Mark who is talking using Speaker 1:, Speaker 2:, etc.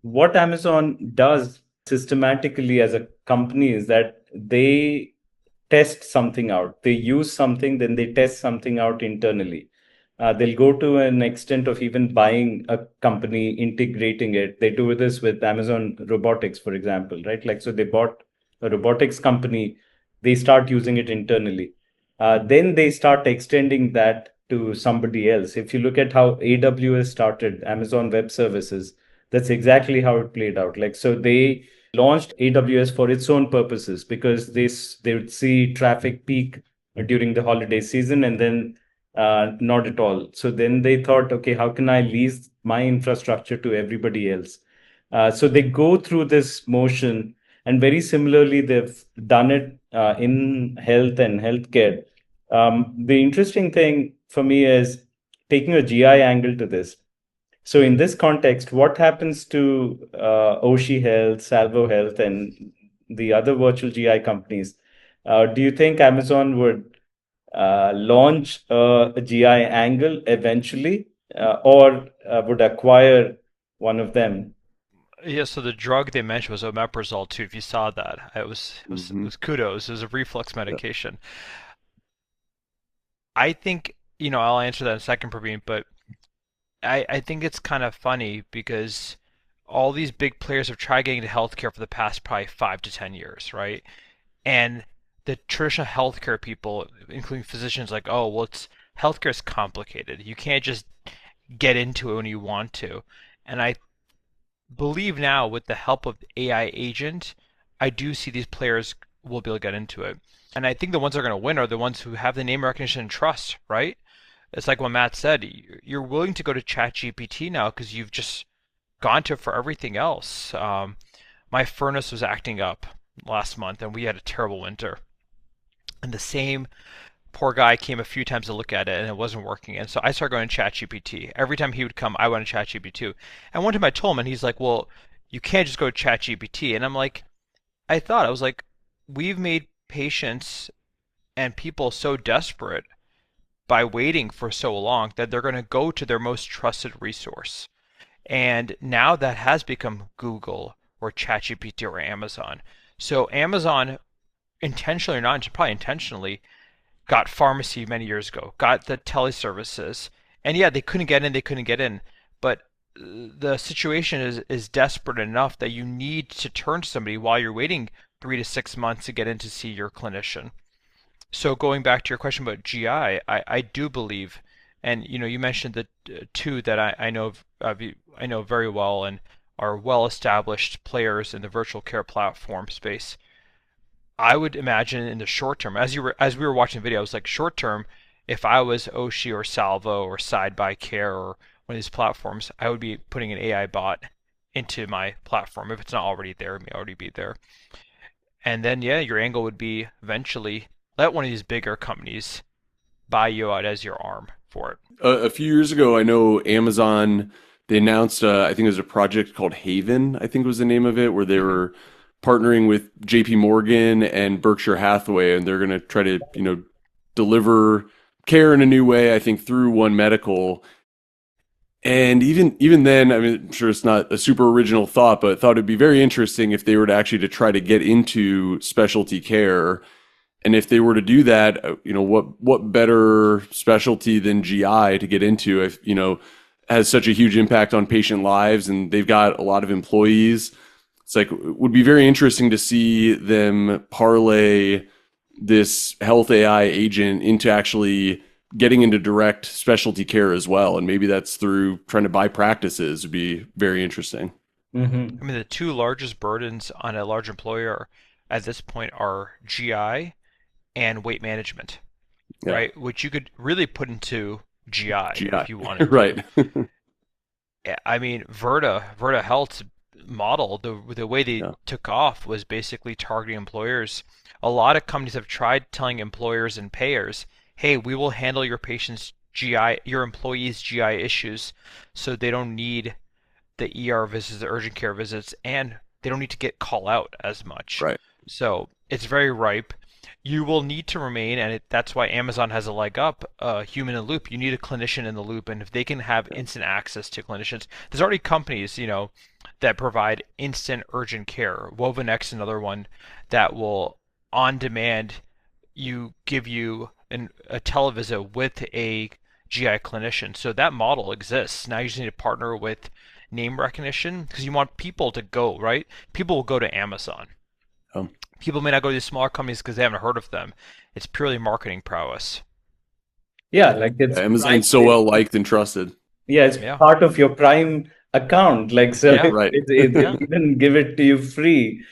Speaker 1: what Amazon does systematically as a company is that they test something out. They use something, then they test something out internally. They'll go to an extent of even buying a company, integrating it. They do this with Amazon Robotics, for example, right? Like, so they bought a robotics company, they start using it internally. Then they start extending that to somebody else. If you look at how AWS started, Amazon Web Services, that's exactly how it played out. Like, so they launched AWS for its own purposes because they would see traffic peak during the holiday season and then not at all. So then they thought, okay, how can I lease my infrastructure to everybody else? So they go through this motion, and very similarly, they've done it in health and healthcare. The interesting thing for me is taking a GI angle to this. So in this context, what happens to Oshi Health, Salvo Health, and the other virtual GI companies? Do you think Amazon would launch a GI angle eventually, or would acquire one of them?
Speaker 2: Yeah, so the drug they mentioned was omeprazole too. If you saw that, it
Speaker 1: Hmm.
Speaker 2: was kudos. It was a reflux medication. I think, I'll answer that in a second, Praveen, but I think it's kind of funny because all these big players have tried getting into healthcare for the past probably 5 to 10 years, right? And the traditional healthcare people, including physicians, like, oh, well, it's healthcare is complicated. You can't just get into it when you want to. And I believe now, with the help of AI agent, I do see these players will be able to get into it. And I think the ones that are going to win are the ones who have the name recognition and trust, right? It's like what Matt said. You're willing to go to ChatGPT now because you've just gone to it for everything else. My furnace was acting up last month, and we had a terrible winter. And the same poor guy came a few times to look at it, and it wasn't working. And so I started going to ChatGPT. Every time he would come, I went to ChatGPT. And one time I told him, and he's like, "Well, you can't just go to ChatGPT." And I'm like, I was like, we've made patients and people so desperate by waiting for so long that they're going to go to their most trusted resource. And now that has become Google or ChatGPT or Amazon. So Amazon, intentionally or not, probably intentionally, got pharmacy many years ago, got the teleservices, and yeah, they couldn't get in, but the situation is desperate enough that you need to turn to somebody while you're waiting 3 to 6 months to get in to see your clinician. So going back to your question about GI, I do believe, and you mentioned the two that I know I know very well and are well established players in the virtual care platform space. I would imagine in the short term, as we were watching the video, I was like, short term, if I was Oshi or Salvo or Side by Care or one of these platforms, I would be putting an AI bot into my platform. If it's not already there, it may already be there. And then yeah, your angle would be eventually let one of these bigger companies buy you out as your arm for it.
Speaker 3: A few years ago, I know Amazon, they announced, I think it was a project called Haven, I think was the name of it, where they
Speaker 2: Mm-hmm.
Speaker 3: were partnering with JP Morgan and Berkshire Hathaway, and they're going to try to, deliver care in a new way, I think, through One Medical. And even then, I mean, I'm sure it's not a super original thought, but I thought it'd be very interesting if they were to actually to try to get into specialty care. And if they were to do that, what better specialty than GI to get into if, has such a huge impact on patient lives and they've got a lot of employees. It's like it would be very interesting to see them parlay this health AI agent into actually getting into direct specialty care as well. And maybe that's through trying to buy practices would be very interesting.
Speaker 2: I
Speaker 1: Hmm.
Speaker 2: mean, the two largest burdens on a large employer at this point are GI and weight management,
Speaker 3: Yeah.
Speaker 2: right? Which you could really put into GI
Speaker 3: GI.
Speaker 2: if you wanted to.
Speaker 3: Right.
Speaker 2: I mean, Verta Health's model, the way they
Speaker 3: Yeah.
Speaker 2: took off was basically targeting employers. A lot of companies have tried telling employers and payers, "Hey, we will handle your patient's your employees' GI issues, so they don't need the ER visits, the urgent care visits, and they don't need to get call out as much."
Speaker 3: Right.
Speaker 2: So it's very ripe. you will need to remain, and that's why Amazon has a leg up, human in the loop. You need a clinician in the loop, and if they can have instant access to clinicians, there's already companies, that provide instant urgent care. WovenX, another one that will on demand give you a televisit with a GI clinician. So that model exists. Now you just need to partner with name recognition because you want people to go, right? People will go to Amazon.
Speaker 3: Um,
Speaker 2: People may not go to these smaller companies because they haven't heard of them. It's purely marketing prowess.
Speaker 1: Yeah, like it's
Speaker 3: Amazon's so well liked and trusted.
Speaker 1: Yeah, it's part of your Prime account. Like, so
Speaker 2: Yeah.
Speaker 3: Right.
Speaker 1: it even give it to you free.